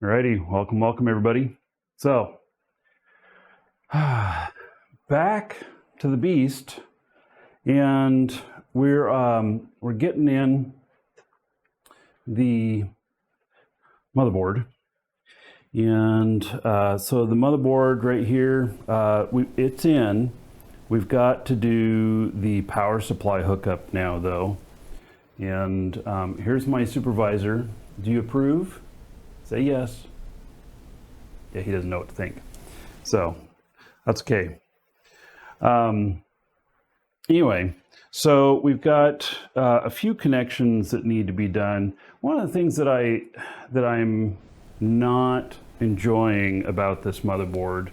Alrighty, welcome everybody. So, back to the beast, and we're getting in the motherboard, and so the motherboard right here, it's in. We've got to do the power supply hookup now, though, and here's my supervisor. Do you approve? Say yes. Yeah, he doesn't know what to think. So that's okay. Anyway, so we've got a few connections that need to be done. One of the things that I'm not enjoying about this motherboard,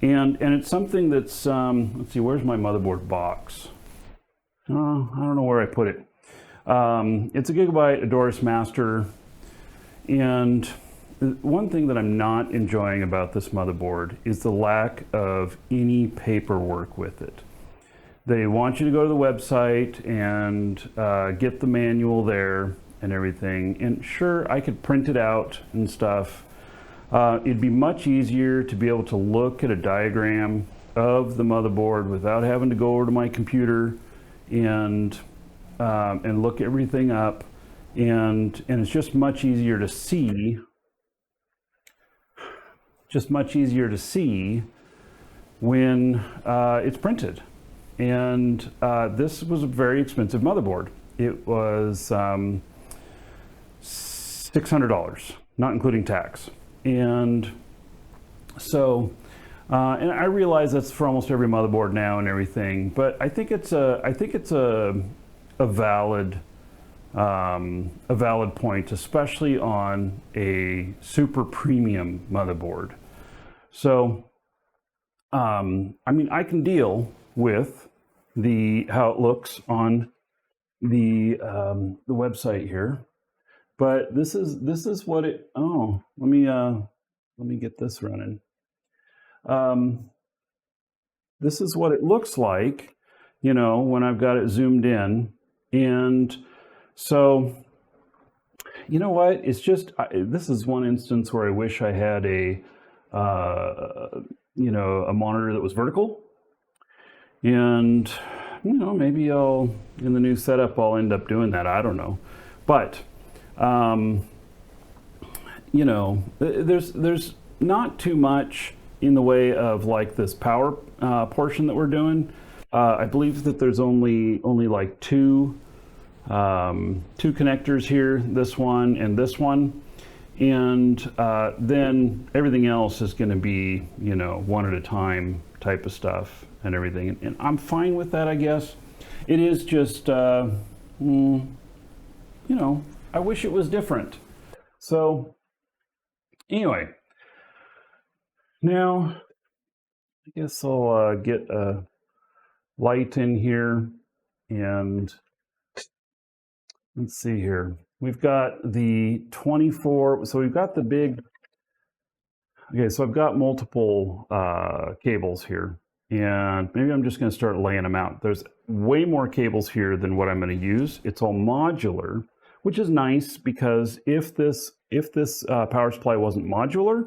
and it's something that's let's see, where's my motherboard box? I don't know where I put it. It's a Gigabyte Adoris Master, and one thing that I'm not enjoying about this motherboard is the lack of any paperwork with it. They want you to go to the website and get the manual there and everything. And sure, I could print it out and stuff. It'd be much easier to be able to look at a diagram of the motherboard without having to go over to my computer and look everything up. And it's just much easier to see. When it's printed. And this was a very expensive motherboard. It was $600, not including tax. And so, and I realize that's for almost every motherboard now and everything, but I think it's a valid point, especially on a super premium motherboard. So, I mean, I can deal with how it looks on the website here, but this is what it. Oh, let me get this running. This is what it looks like, when I've got it zoomed in, and so. You know what? It's just this is one instance where I wish I had a monitor that was vertical, and maybe in the new setup I'll end up doing that. I don't know, but there's not too much in the way of like this power portion that we're doing. I believe that there's only like two connectors here, this one and this one, and then everything else is going to be one at a time type of stuff and everything, and I'm fine with that, I guess. It is just I wish it was different. So anyway, now I guess I'll get a light in here, and let's see here. We've got the 24, so we've got the big, okay, so I've got multiple cables here, and maybe I'm just going to start laying them out. There's way more cables here than what I'm going to use. It's all modular, which is nice, because if this power supply wasn't modular,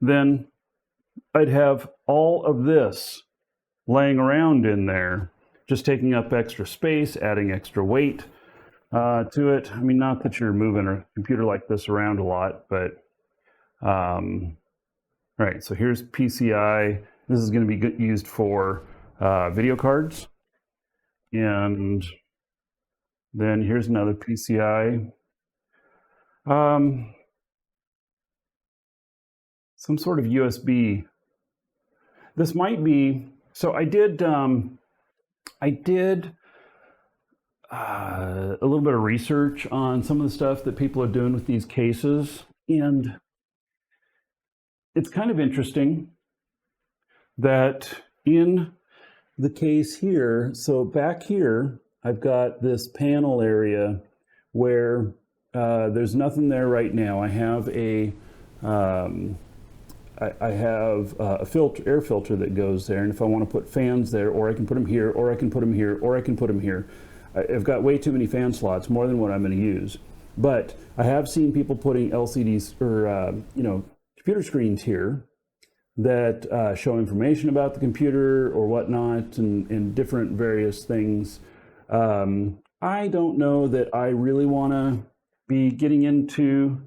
then I'd have all of this laying around in there, just taking up extra space, adding extra weight to it. I mean, not that you're moving a computer like this around a lot, but right. So here's PCI. This is going to be used for video cards, and then here's another PCI. Some sort of USB. This might be. So I did a little bit of research on some of the stuff that people are doing with these cases, and it's kind of interesting that in the case here, so back here, I've got this panel area where there's nothing there right now. I have a air filter that goes there, and if I want to put fans there, or I can put them here, or I can put them here, or I can put them here. I've got way too many fan slots, more than what I'm going to use. But I have seen people putting LCDs or computer screens here that show information about the computer or whatnot, and different various things. I don't know that I really want to be getting into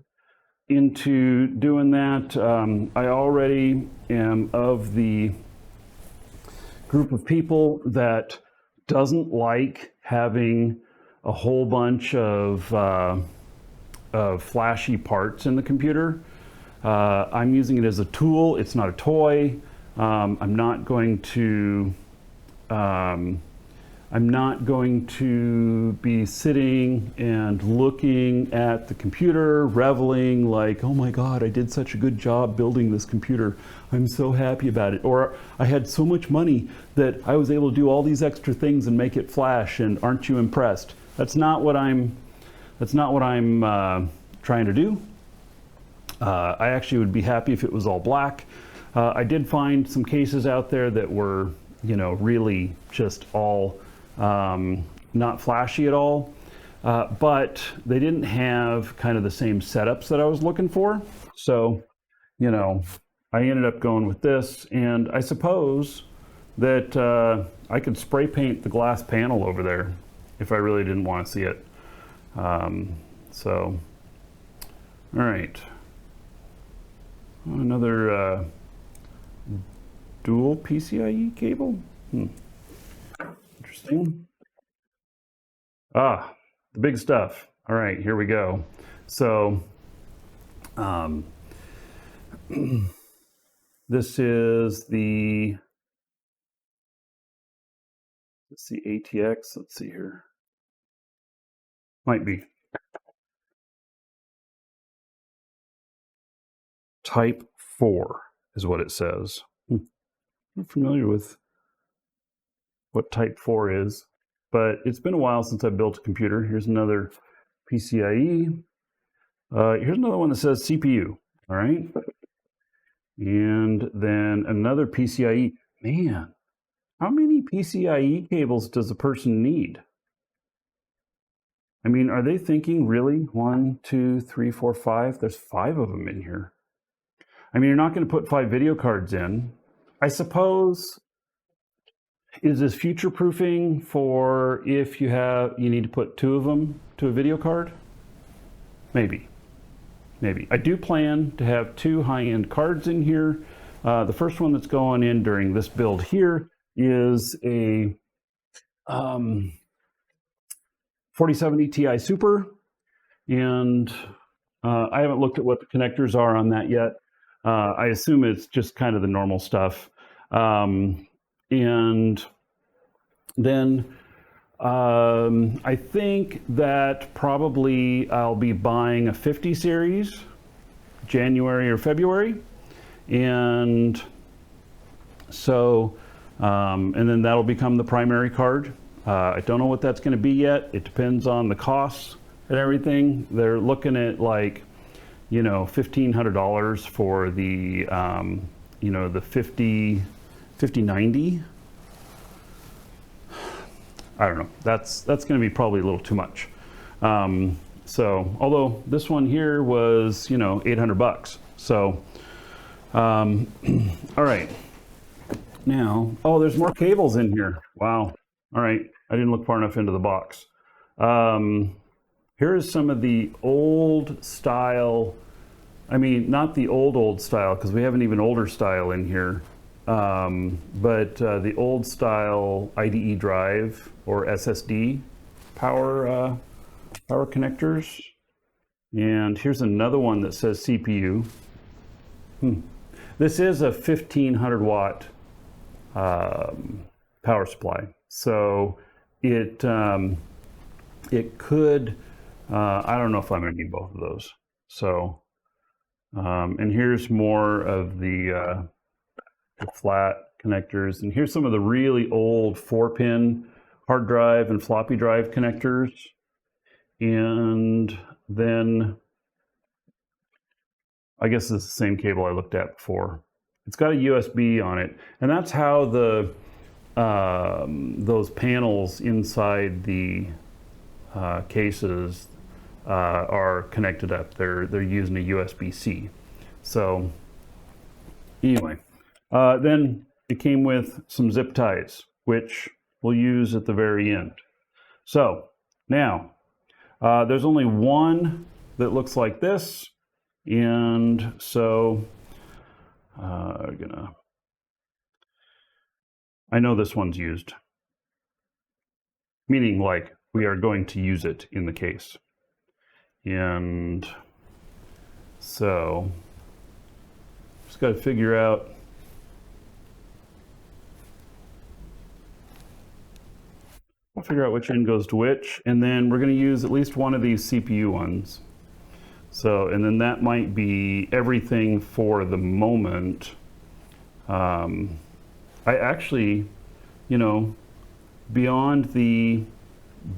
doing that. I already am of the group of people that doesn't like having a whole bunch of flashy parts in the computer. I'm using it as a tool. It's not a toy. I'm not going to be sitting and looking at the computer, reveling like, oh my God, I did such a good job building this computer. I'm so happy about it. Or I had so much money that I was able to do all these extra things and make it flash, and aren't you impressed? That's not what I'm trying to do. I actually would be happy if it was all black. I did find some cases out there that were, really just all not flashy at all, but they didn't have kind of the same setups that I was looking for. So, I ended up going with this, and I suppose that I could spray paint the glass panel over there if I really didn't want to see it. So, all right. Another dual PCIe cable. Interesting. The big stuff. All right, here we go. So, this is the ATX. Let's see here. Might be. Type 4 is what it says. I'm familiar with what Type 4 is, but it's been a while since I built a computer. Here's another PCIe. Here's another one that says CPU. All right. And then another PCIe. Man, how many PCIe cables does a person need? I mean, are they thinking really 1, 2, 3, 4, 5? There's 5 of them in here. I mean, you're not going to put 5 video cards in. I suppose, is this future proofing for if you need to put 2 of them to a video card? Maybe. I do plan to have 2 high-end cards in here. The first one that's going in during this build here is a 4070 Ti Super, and I haven't looked at what the connectors are on that yet. I assume it's just kind of the normal stuff. And then I think that probably I'll be buying a 50 series, January or February. And so, and then that'll become the primary card. I don't know what that's going to be yet. It depends on the costs and everything. They're looking at like, $1,500 for the, the 5090. I don't know. That's going to be probably a little too much. So, although this one here was, $800. So, all right. Now, oh, there's more cables in here. Wow. All right. I didn't look far enough into the box. Here's some of the old style. I mean, not the old style, because we have an even older style in here. But the old style IDE drive or SSD power connectors. And here's another one that says CPU. This is a 1500 watt power supply. So it could, I don't know if I'm going to need both of those. So, and here's more of the flat connectors. And here's some of the really old 4-pin hard drive and floppy drive connectors. And then I guess it's the same cable I looked at before. It's got a USB on it. And that's how the those panels inside the cases, are connected up. They're using a USB-C. So anyway, then it came with some zip ties, which we'll use at the very end. So now there's only one that looks like this, and so I know this one's used, meaning like we are going to use it in the case. And so just got to figure out which end goes to which, and then we're going to use at least one of these CPU ones. So, and then that might be everything for the moment. I actually, you know, beyond the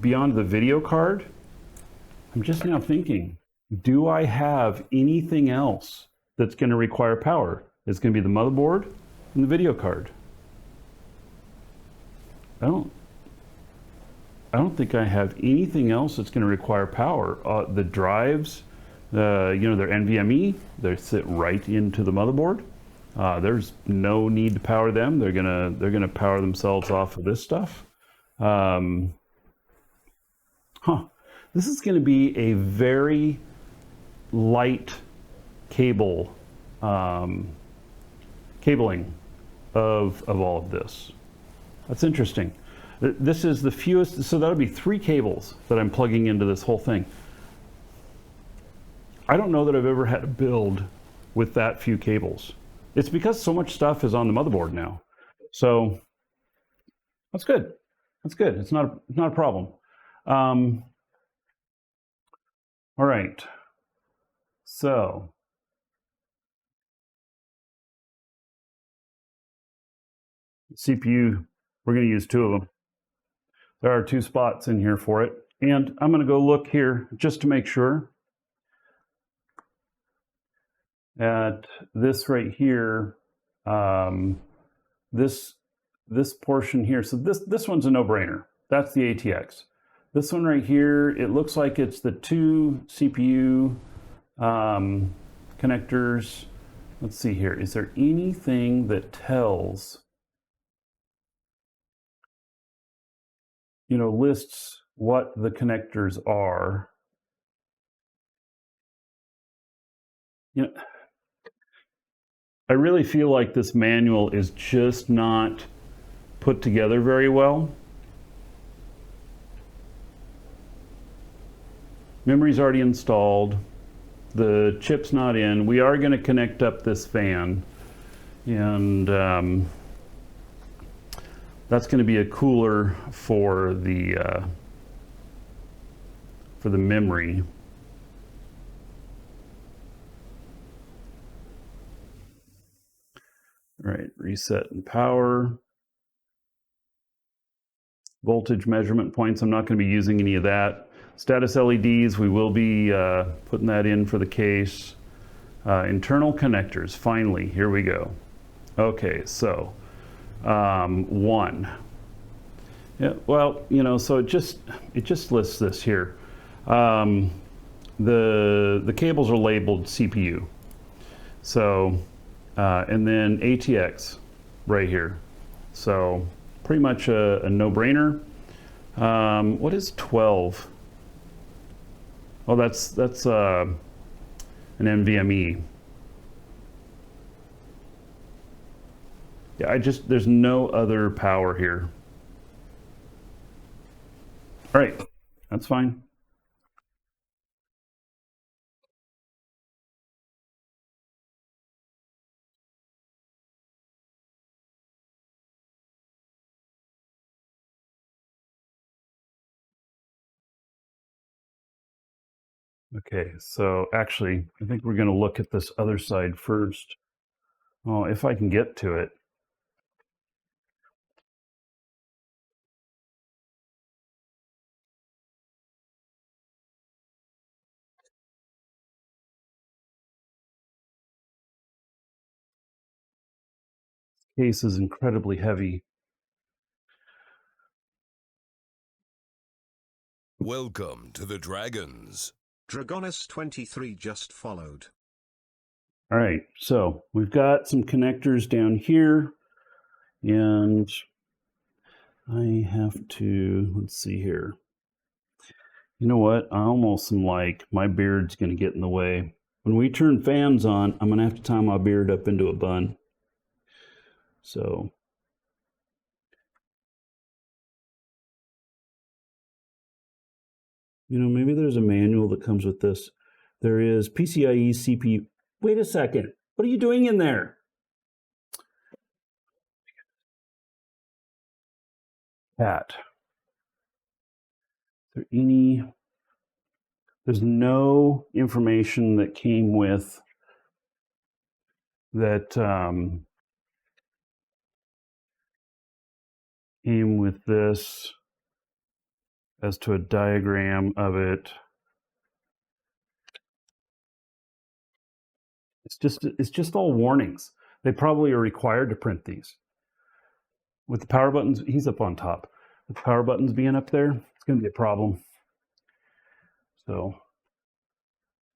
video card, I'm just now thinking, do I have anything else that's going to require power? It's going to be the motherboard and the video card. I don't think I have anything else that's going to require power. The drives, they're NVMe. They sit right into the motherboard. There's no need to power them. They're gonna power themselves off of this stuff. This is going to be a very light cabling of all of this. That's interesting. This is the fewest, so that would be 3 cables that I'm plugging into this whole thing. I don't know that I've ever had a build with that few cables. It's because so much stuff is on the motherboard now. So that's good. That's good. It's not a problem. All right. So CPU, we're going to use 2 of them. There are 2 spots in here for it. And I'm going to go look here just to make sure at this right here, this portion here. So this one's a no-brainer. That's the ATX. This one right here, it looks like it's the 2 CPU connectors. Let's see here. Is there anything that tells, lists what the connectors are? I really feel like this manual is just not put together very well. Memory's already installed. The chip's not in. We are going to connect up this fan, and that's going to be a cooler for the memory. All right, reset and power. Voltage measurement points, I'm not going to be using any of that. Status LEDs, we will be putting that in for the case. Internal connectors, finally, here we go. Okay, so 1. Yeah, well, so it just lists this here. The cables are labeled CPU. So, and then ATX right here. So pretty much a no-brainer. What is 12? Oh, that's an NVMe. Yeah, there's no other power here. All right, that's fine. Okay, so actually, I think we're going to look at this other side first. Oh, if I can get to it. This case is incredibly heavy. Welcome to the Dragons. Dragonis23 just followed. All right, so we've got some connectors down here, and I have to, let's see here. You know what? I almost am like, my beard's going to get in the way. When we turn fans on, I'm going to have to tie my beard up into a bun. So, you know, maybe there's a manual that comes with this. There is PCIe CPU. Wait a second. What are you doing in there? Cat. Is there any... There's no information that came with that came with this as to a diagram of it. It's just all warnings. They probably are required to print these. With the power buttons, he's up on top. With the power buttons being up there, it's going to be a problem. So,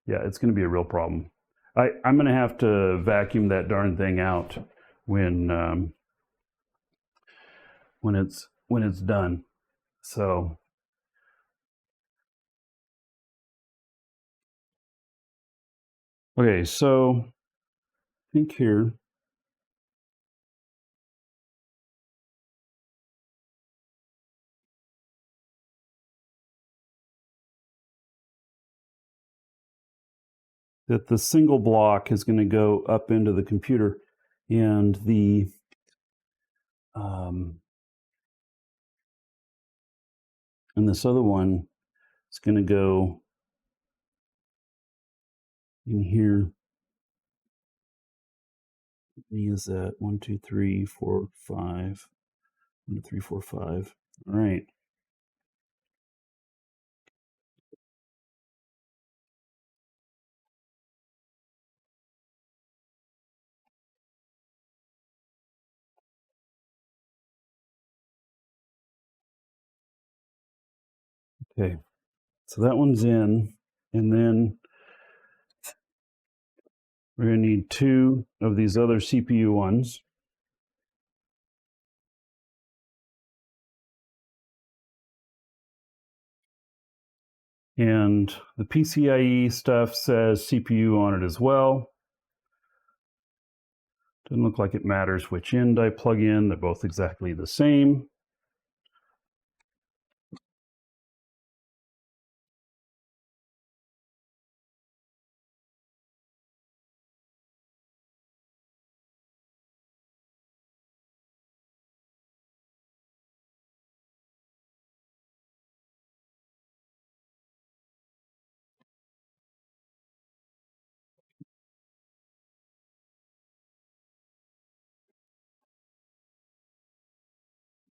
yeah, it's going to be a real problem. I'm going to have to vacuum that darn thing out when it's done. So, okay, so I think here. That the single block is going to go up into the computer, and the and this other one is going to go in here. Is that 1, 2, 3, 4, 5? 1, 2, 3, 4, 5. All right. Okay. So that one's in, and then we're going to need 2 of these other CPU ones. And the PCIe stuff says CPU on it as well. Doesn't look like it matters which end I plug in. They're both exactly the same.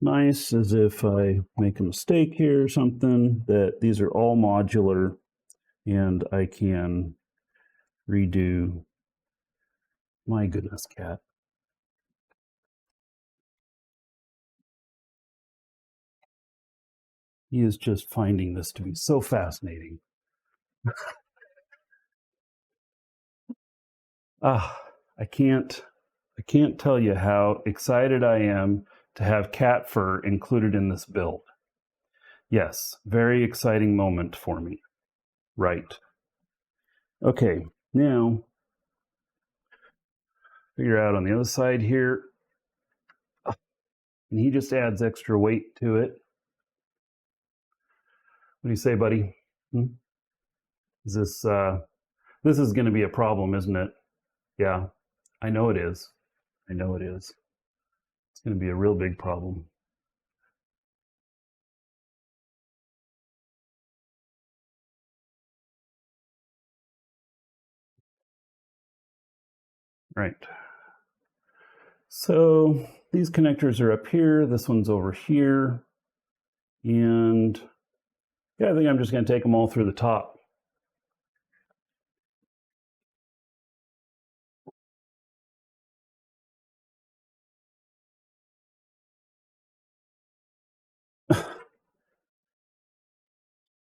Nice as if I make a mistake here or something, that these are all modular and I can redo. My goodness, cat. He is just finding this to be so fascinating. I can't tell you how excited I am to have cat fur included in this build. Yes, very exciting moment for me. Right. Okay, now figure out on the other side here. And he just adds extra weight to it. What do you say, buddy? Is this is going to be a problem, isn't it? Yeah, I know it is. I know it is. It's going to be a real big problem. Right. So these connectors are up here. This one's over here. And yeah, I think I'm just going to take them all through the top.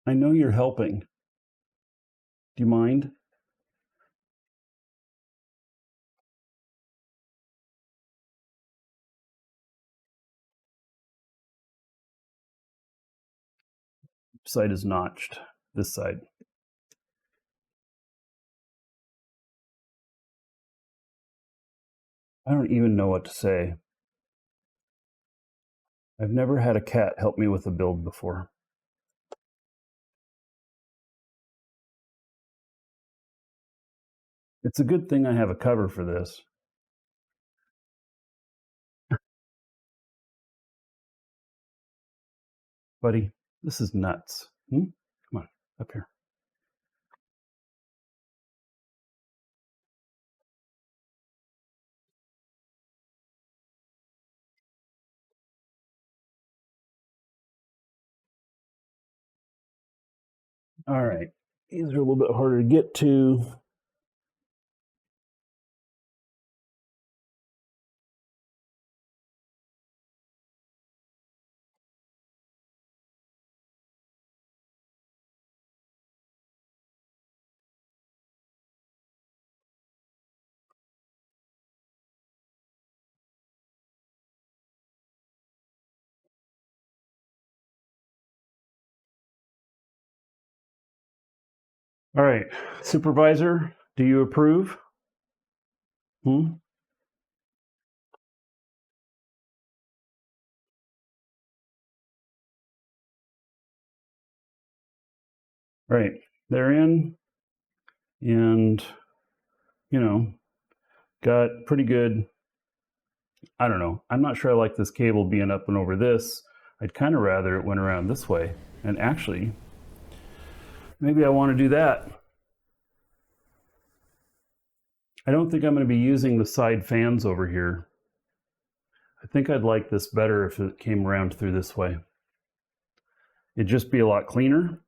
I know you're helping. Do you mind? This side is notched. This side. I don't even know what to say. I've never had a cat help me with a build before. It's a good thing I have a cover for this. Buddy, this is nuts. Come on, up here. All right. These are a little bit harder to get to. All right. Supervisor, do you approve? Right. They're in, and, you know, got pretty good. I don't know. I'm not sure I like this cable being up and over this. I'd kind of rather it went around this way. And actually, maybe I want to do that. I don't think I'm going to be using the side fans over here. I think I'd like this better if it came around through this way. It'd just be a lot cleaner.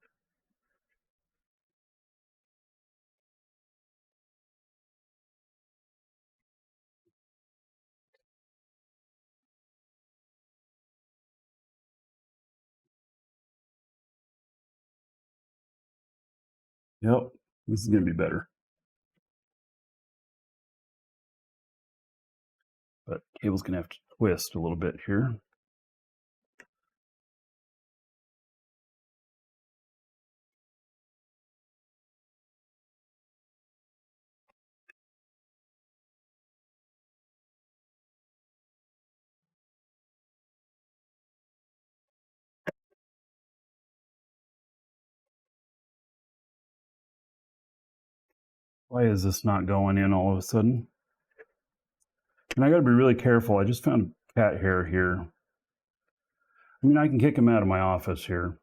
Yep, this is going to be better. But cable's going to have to twist a little bit here. Why is this not going in all of a sudden? And I got to be really careful. I just found cat hair here. I mean, I can kick him out of my office here.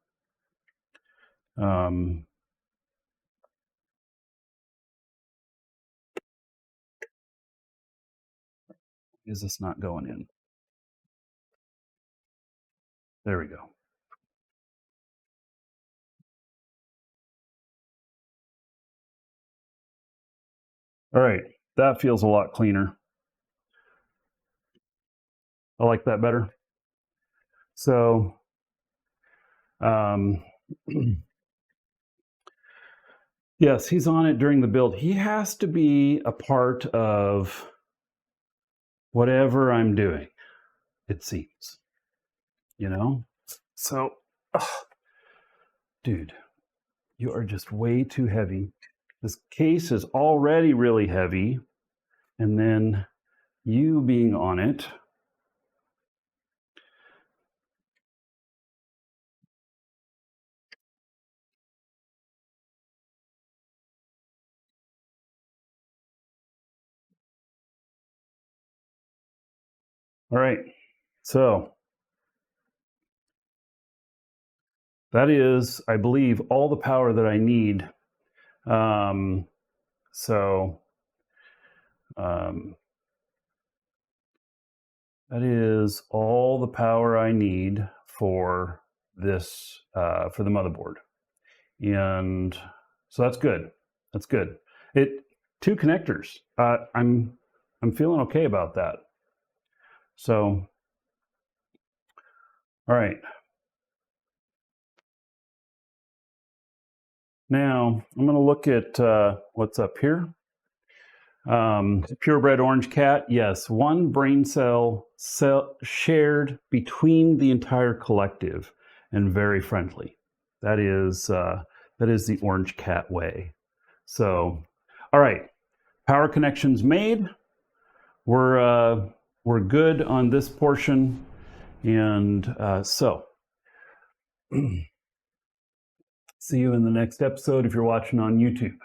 Is this not going in? There we go. All right, that feels a lot cleaner. I like that better. So, yes, he's on it during the build. He has to be a part of whatever I'm doing, it seems. You know? So, dude, you are just way too heavy. This case is already really heavy, and then you being on it. All right, so that is, I believe, all the power that I need. That is all the power I need for this, for the motherboard. And so that's good. That's good. Two connectors. I'm feeling okay about that. So, all right. Now, I'm going to look at what's up here. Purebred orange cat, yes, one brain cell shared between the entire collective, and very friendly. That is the orange cat way. So, all right, power connections made. We're good on this portion, and so see you in the next episode if you're watching on YouTube.